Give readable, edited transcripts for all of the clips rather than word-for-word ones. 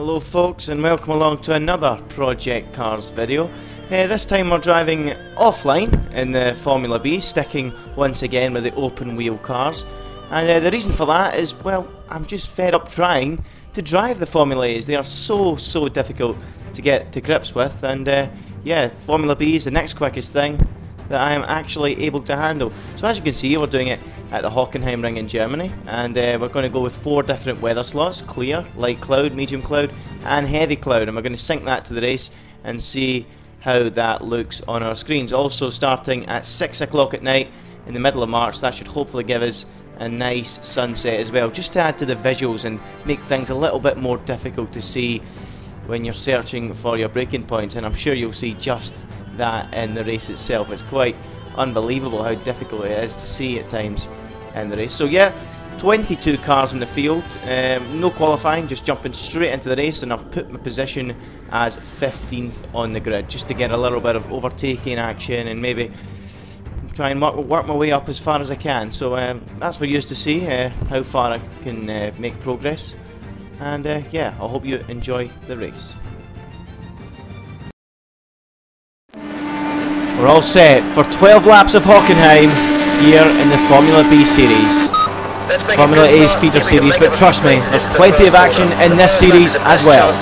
Hello folks, and welcome along to another Project Cars video. This time we're driving offline in the Formula B, sticking once again with the open wheel cars. And the reason for that is, well, I'm just fed up trying to drive the Formula A's. They are so difficult to get to grips with, and yeah, Formula B is the next quickest thing that I am actually able to handle. So as you can see, we're doing it at the Hockenheim ring in Germany, and we're going to go with 4 different weather slots: clear, light cloud, medium cloud and heavy cloud, and we're going to sync that to the race and see how that looks on our screens. Also starting at 6 o'clock at night in the middle of March. That should hopefully give us a nice sunset as well, just to add to the visuals and make things a little bit more difficult to see when you're searching for your braking points, and I'm sure you'll see just that in the race itself. It's quite unbelievable how difficult it is to see at times in the race. So yeah, 22 cars in the field, no qualifying, just jumping straight into the race, and I've put my position as 15th on the grid just to get a little bit of overtaking action and maybe try and work my way up as far as I can. So that's for you to see how far I can make progress, and yeah, I hope you enjoy the race. We're all set for 12 laps of Hockenheim here in the Formula B series. Formula A's feeder series, but trust me, there's plenty of action in this series as well.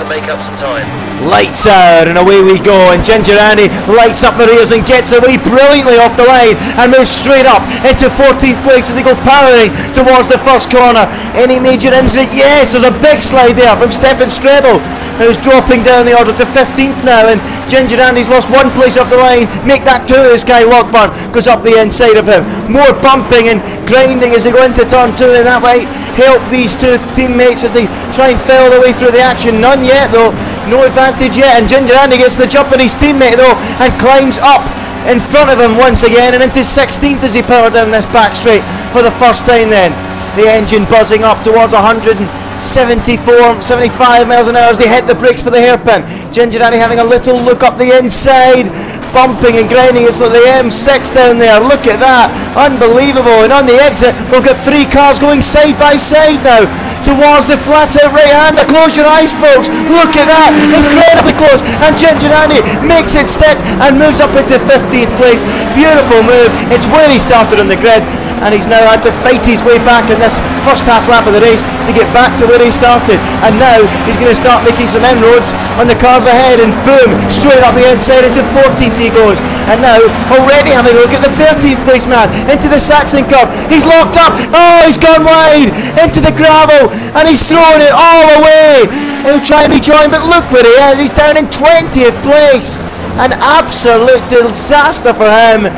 Lights out and away we go, and Ginger Andy lights up the rears and gets away brilliantly off the line and moves straight up into 14th place as they go powering towards the first corner. Any major incident? Yes, there's a big slide there from Stefan Strebel, who's dropping down the order to 15th now, and Ginger Andy's lost 1 place off the line. Make that 2 as Kai Lockburn goes up the inside of him. More bumping and grinding as they go into turn 2, and that might help these 2 teammates as they try and fell their way through the action. None yet though, no advantage yet, and Ginger Andy gets the jump on his teammate though and climbs up in front of him once again and into 16th as he powered down this back straight for the first time then. The engine buzzing up towards 174, 75 miles an hour as they hit the brakes for the hairpin. Ginger Andy having a little look up the inside, bumping and grinding. It's like the M6 down there. Look at that, unbelievable. And on the exit we've got 3 cars going side by side now towards the flat out right hander. Close your eyes folks, look at that, incredibly close, and Ginger Andy makes it stick and moves up into 15th place. Beautiful move. It's where he started on the grid, and he's now had to fight his way back in this first half lap of the race to get back to where he started, and now he's going to start making some inroads on the cars ahead, and boom, straight up the inside into 14th he goes, and now already having a look at the 13th place man into the Saxon curve. He's locked up, oh, he's gone wide into the gravel and he's throwing it all away. He'll try and be joined, but look where he is, he's down in 20th place. An absolute disaster for him,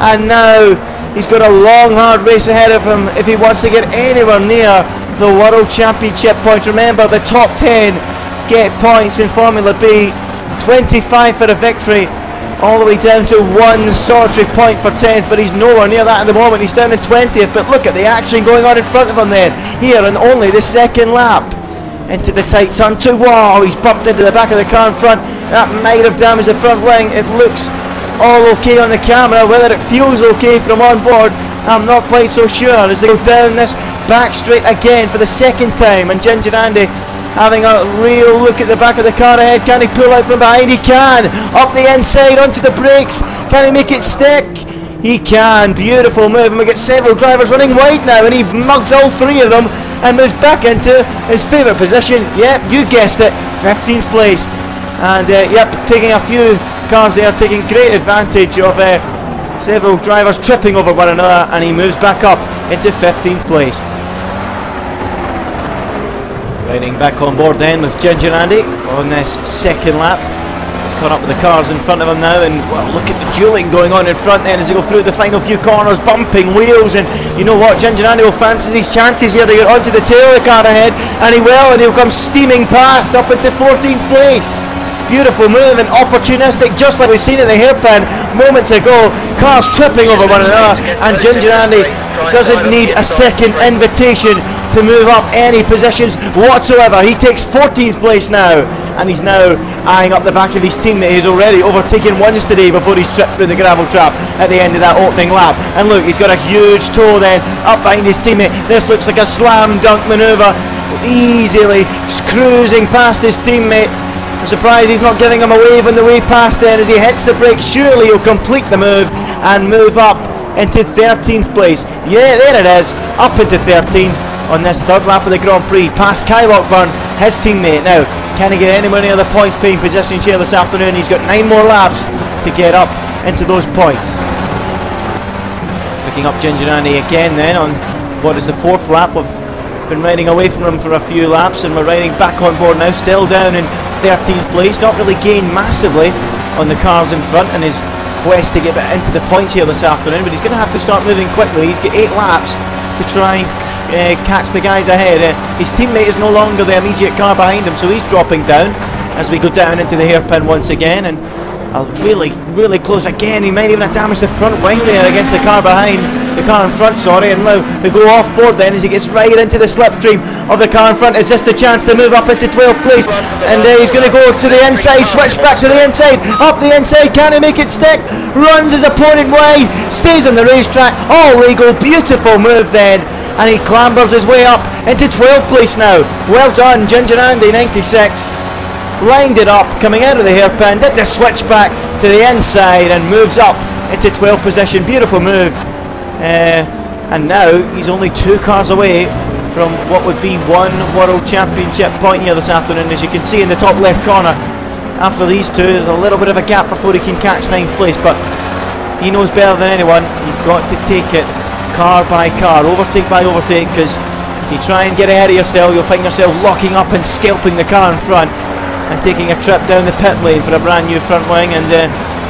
and now he's got a long hard race ahead of him if he wants to get anywhere near the World Championship points. Remember, the top 10 get points in Formula B, 25 for a victory, all the way down to 1 solitary point for 10th, but he's nowhere near that at the moment. He's down in 20th, but look at the action going on in front of him then, here in only the 2nd lap. Into the tight turn 2, wow, he's bumped into the back of the car in front. That might have damaged the front wing. It looks all okay on the camera. Whether it feels okay from on board, I'm not quite so sure, as they go down this back straight again for the 2nd time, and Ginger Andy having a real look at the back of the car ahead. Can he pull out from behind? He can. Up the inside onto the brakes. Can he make it stick? He can. Beautiful move, and we get several drivers running wide now, and he mugs all 3 of them and moves back into his favourite position. Yep, you guessed it, 15th place. And yep, taking a few cars there, taking great advantage of several drivers tripping over one another, and he moves back up into 15th place. Riding back on board then with Ginger Andy on this 2nd lap. He's caught up with the cars in front of him now, and well, look at the dueling going on in front then as they go through the final few corners, bumping wheels, and you know what, Ginger Andy will fancy his chances here to get onto the tail of the car ahead, and he will, and he'll come steaming past up into 14th place. Beautiful move and opportunistic, just like we've seen at the hairpin moments ago. Cars tripping over one another, and Ginger Andy doesn't need a second invitation to move up any positions whatsoever. He takes 14th place now, and he's now eyeing up the back of his teammate. He's already overtaken once today before he's tripped through the gravel trap at the end of that opening lap. And look, he's got a huge toe then up behind his teammate. This looks like a slam dunk manoeuvre. easily cruising past his teammate. I'm surprised he's not giving him a wave on the way past then as he hits the brake. Surely he'll complete the move and move up into 13th place. Yeah, there it is, up into 13th on this third lap of the Grand Prix, past Kyle Lockburn, his teammate. Now, can he get anywhere near the points paying positions here this afternoon? He's got 9 more laps to get up into those points. Picking up Ginger Andy again then on what is the 4th lap. We've been riding away from him for a few laps and we're riding back on board now, still down in 13th place. Not really gained massively on the cars in front in his quest to get into the points here this afternoon, but he's going to have to start moving quickly. He's got 8 laps to try and catch the guys ahead. His teammate is no longer the immediate car behind him, so he's dropping down as we go down into the hairpin once again. And really close again. He might even have damaged the front wing there against the car behind, the car in front, sorry. And now we go off board then as he gets right into the slipstream of the car in front. Is this the chance to move up into 12th place? And he's going to go to the inside, switch back to the inside, up the inside. Can he make it stick? Runs his opponent wide, stays on the racetrack. All legal, beautiful move then. And he clambers his way up into 12th place now. Well done, Ginger Andy, 96. Lined it up, coming out of the hairpin, did the switch back to the inside and moves up into 12th position. Beautiful move. And now he's only 2 cars away from what would be 1 World Championship point here this afternoon. As you can see in the top left corner, after these 2 there's a little bit of a gap before he can catch 9th place, but he knows better than anyone. You've got to take it car by car, overtake by overtake, because if you try and get ahead of yourself, you'll find yourself locking up and scalping the car in front and taking a trip down the pit lane for a brand new front wing and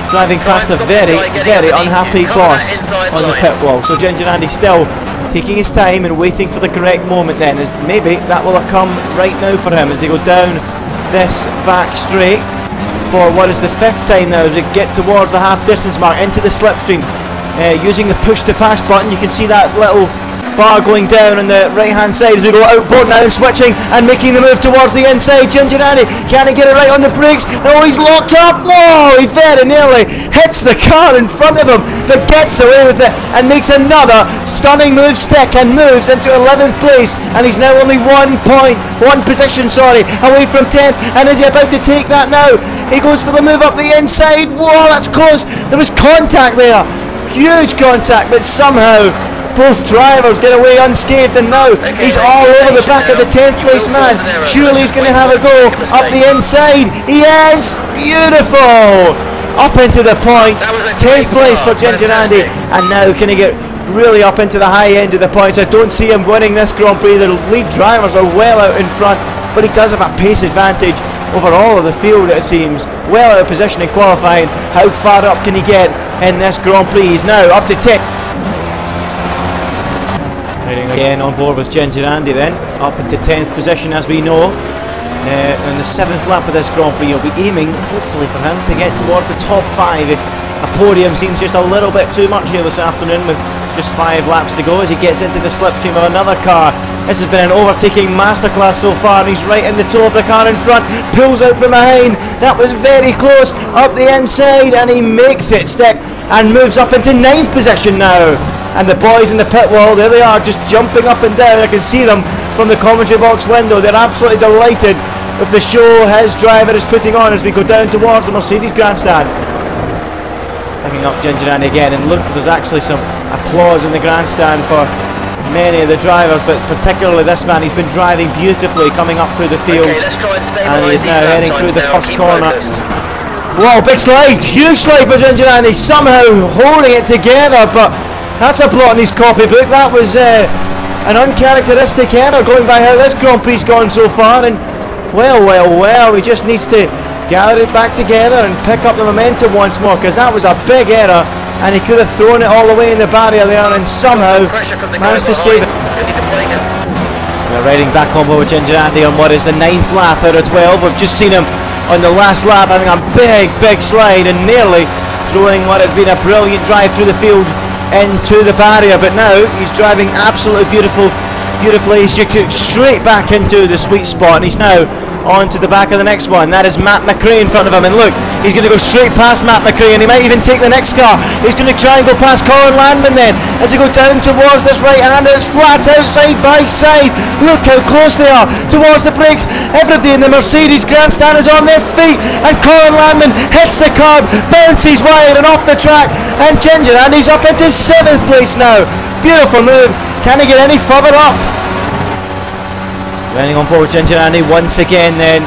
driving past a very unhappy boss on the pit wall. So Ginger Andy still taking his time and waiting for the correct moment then, as maybe that will have come right now for him as they go down this back straight for what is the 5th time now to get towards the half distance mark into the slipstream. Using the push to pass button, you can see that little bar going down on the right hand side as we go outboard now, switching and making the move towards the inside. Ginger Andy, can he get it right on the brakes? Oh, he's locked up. Whoa, he very nearly hits the car in front of him, but gets away with it and makes another stunning move stick and moves into 11th place. And he's now only 1 position away from 10th. And is he about to take that now? He goes for the move up the inside. Whoa, that's close. There was contact there, huge contact, but somehow both drivers get away unscathed, and now he's all over the back of the 10th place man. Surely he's going to have a go up the inside. He is! Beautiful! Up into the points. 10th place for Ginger Andy, and now can he get really up into the high end of the points? I don't see him winning this Grand Prix. The lead drivers are well out in front, but he does have a pace advantage over all of the field, it seems. Well out of position in qualifying. How far up can he get in this Grand Prix? He's now up to 10th. Riding again on board with Ginger Andy then, up into 10th position as we know. In the 7th lap of this Grand Prix, he'll be aiming, hopefully for him, to get towards the top 5. A podium seems just a little bit too much here this afternoon with just 5 laps to go as he gets into the slipstream of another car. This has been an overtaking masterclass so far, and he's right in the toe of the car in front, pulls out from behind. That was very close, up the inside, and he makes it stick and moves up into 9th position now. And the boys in the pit wall, there they are, just jumping up and down. I can see them from the commentary box window. They're absolutely delighted with the show his driver is putting on as we go down towards the Mercedes grandstand. Picking up Ginger Andy again, and look, there's actually some applause in the grandstand for many of the drivers, but particularly this man. He's been driving beautifully coming up through the field, and he is now heading through the first corner. Whoa, big slide, huge slide for Ginger Andy, somehow holding it together, but that's a blot in his copybook. That was an uncharacteristic error going by how this Grand Prix's gone so far, and well, he just needs to gather it back together and pick up the momentum once more, because that was a big error and he could have thrown it all away in the barrier there and somehow managed to save it. We're riding back on board with Ginger Andy on what is the 9th lap out of 12. We've just seen him on the last lap having a big slide and nearly throwing what had been a brilliant drive through the field into the barrier, but now he's driving absolutely beautifully. He's straight back into the sweet spot, and he's now on to the back of the next one. That is Matt McRae in front of him, and look, he's going to go straight past Matt McRae, and he might even take the next car. He's going to try and go past Colin Landman then, as they go down towards this right hand, and it's flat out side by side. Look how close they are towards the brakes. Everybody in the Mercedes grandstand is on their feet, and Colin Landman hits the curb, bounces wide and off the track, and Ginger Andy's up into 7th place now. Beautiful move. Can he get any further up? Running on board Ginger Andy once again then.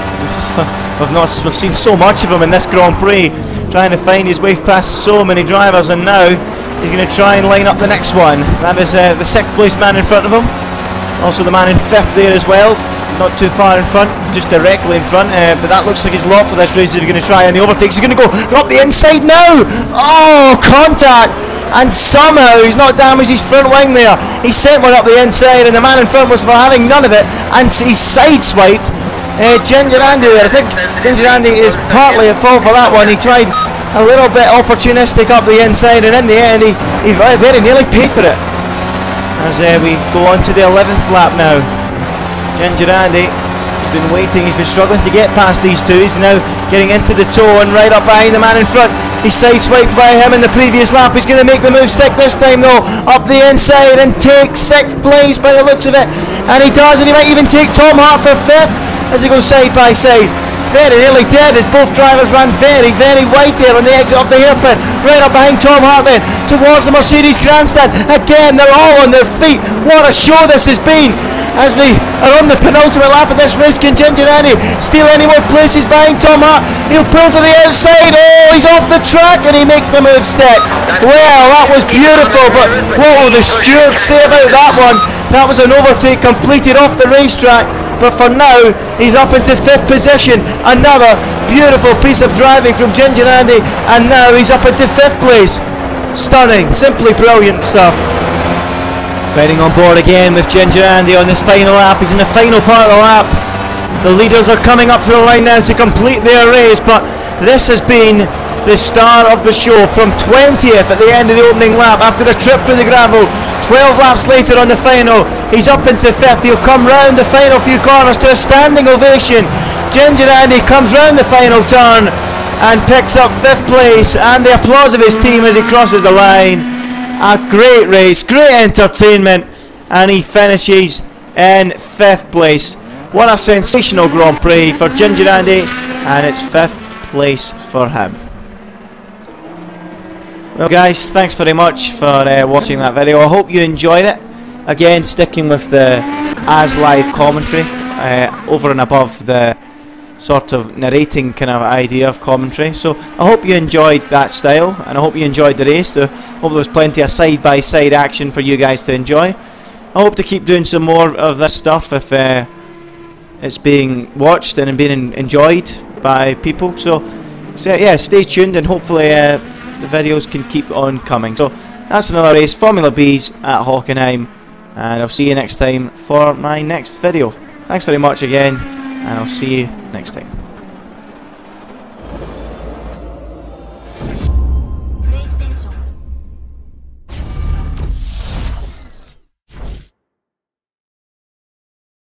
We've seen so much of him in this Grand Prix, trying to find his way past so many drivers, and now he's going to try and line up the next one. That is the 6th place man in front of him. Also the man in 5th there as well. Not too far in front, just directly in front, but that looks like his lot for this race. He's going to try any overtakes. He's going to go up the inside now. Oh, contact! And somehow he's not damaged his front wing there. He sent one up the inside, and the man in front was for having none of it, and he sideswiped Ginger Andy there. I think Ginger Andy is partly at fault for that one. He tried a little bit opportunistic up the inside, and in the end he very nearly paid for it. As we go on to the 11th lap now. Ginger Andy, he's been waiting, he's been struggling to get past these two. He's now getting into the toe and right up behind the man in front. He's sideswiped by him in the previous lap. He's going to make the move stick this time though, up the inside, and take 6th place by the looks of it. And he does, and he might even take Tom Hart for 5th as he goes side by side. Very nearly dead as both drivers ran very, very wide there on the exit of the hairpin. Right up behind Tom Hart then, towards the Mercedes grandstand. Again, they're all on their feet. What a show this has been. As we are on the penultimate lap of this race, can Ginger Andy steal any more places behind Tom Hart? He'll pull to the outside. Oh, he's off the track, and he makes the move stick. Well, that was beautiful, but what will the stewards say about that one? That was an overtake completed off the racetrack, but for now he's up into 5th position. Another beautiful piece of driving from Ginger Andy, and now he's up into 5th place. Stunning, simply brilliant stuff. Riding on board again with Ginger Andy on this final lap. He's in the final part of the lap. The leaders are coming up to the line now to complete their race, but this has been the star of the show. From 20th at the end of the opening lap after a trip through the gravel, 12 laps later on the final, he's up into 5th. He'll come round the final few corners to a standing ovation. Ginger Andy comes round the final turn and picks up 5th place, and the applause of his team as he crosses the line. A great race, great entertainment, and he finishes in 5th place. What a sensational Grand Prix for Ginger Andy, and it's 5th place for him. Well guys, thanks very much for watching that video. I hope you enjoyed it. Again, sticking with the as live commentary, over and above the sort of narrating kind of idea of commentary. So I hope you enjoyed that style, and I hope you enjoyed the race. I hope there was plenty of side-by-side action for you guys to enjoy. I hope to keep doing some more of this stuff if it's being watched and being enjoyed by people. So yeah, stay tuned, and hopefully the videos can keep on coming. So that's another race, Formula B's at Hockenheim, and I'll see you next time for my next video. Thanks very much again, and I'll see you next time.